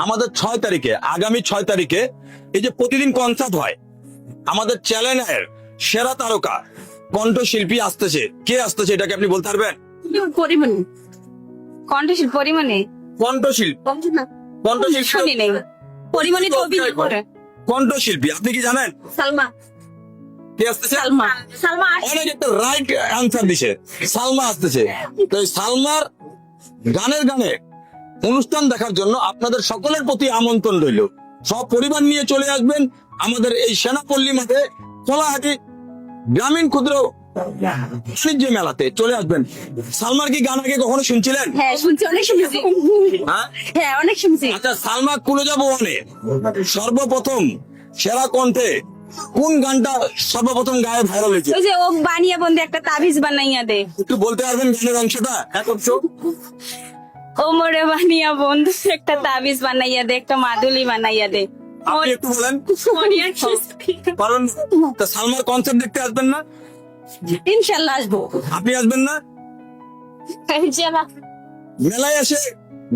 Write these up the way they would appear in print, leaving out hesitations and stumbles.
আমাদের 6 তারিখে, আগামী 6 তারিখে এই যে প্রতিদিন কনসার্ট হয়, আমাদের চ্যানেলের সেরা তারকা কণ্ঠশিল্পী আসতেছে। কে আসতেছে এটাকে আপনি বলতে পারবেন? পরিমণি, কণ্ঠশিল্পী পরিমণি, কণ্ঠশিল্পী শুনি নেই। পরিমণি তো অভিনয় করে। কণ্ঠশিল্পী আপনি কি জানেন সালমা, কে আসতেছে? সালমা, সালমা অনেক একটা রাইট অ্যান্সার দিছে, সালমা আসতেছে। তো এই সালমার গানের গানে অনুষ্ঠান দেখার জন্য আপনাদের সকলের প্রতি আমন্ত্রণ রইল। সব পরিবার নিয়ে চলে আসবেন আমাদের এই সেনাপল্লী মাঠে, কোলাহাটি গ্রামীণ ক্ষুদ্র বাণিজ্য মেলাতে চলে আসবেন। সালমার কি গান আগে কখনো শুনছিলেন? হ্যাঁ শুনছি, অনেক শুনছি। হ্যাঁ, হ্যাঁ অনেক শুনছি। আচ্ছা, সালমা কুলজা ভবনে সর্বপ্রথম সেরা কণ্ঠে কোন গানটা সর্বপ্রথম গায়ে ভাইরাল হয়েছে? ওই যে ও বানিয়া বন্ধে একটা তাবিজ বানাইয়া দে, একটু বলতে পারবেন গানের অংশটা? এক অংশ। ও মোরে বানিয়া বন্ধু একটা তাবিজ বানাইয়া দে, একটা মাদুলি বানাইয়া দে। আপনি একটু বলেন। কারণ তা সালমার কনসার্ট দেখতে আসবেন না? ইনশাল্লাহ আসবো। আপনি আসবেন না? ইনশাল্লাহ। মেলায় এসে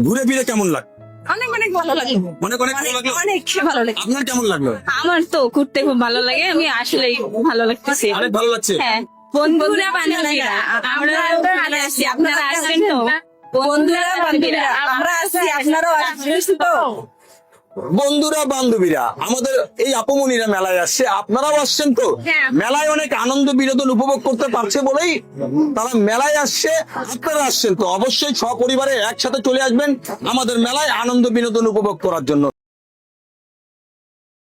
ঘুরে ফিরে কেমন লাগে? অনেক অনেক ভালো লাগে, অনেক অনেক ভালো লাগলো। অনেক ভালো লাগে। আপনার কেমন লাগলো? আমার তো ঘুরতে খুব ভালো লাগে, আমি আসলেই ভালো লাগতেছে। অনেক ভালো লাগছে। হ্যাঁ, বন্ধুরা বান্ধবীরা আমরা আছি, আপনারা আসবেন তো? বন্ধুরা বান্ধবীরা আমরা আছি, আপনারাও আসবেন তো? বন্ধুরা বান্ধবীরা আমাদের এই আপমনিরা মেলায় আসছে, আপনারাও আসছেন তো? হ্যাঁ। মেলায় অনেক আনন্দ বিনোদন উপভোগ করতে পারছে বলেই তারা মেলায় আসছে। আপনারা আসছেন তো? অবশ্যই সপরিবারে একসাথে চলে আসবেন আমাদের মেলায় আনন্দ বিনোদন উপভোগ করার জন্য।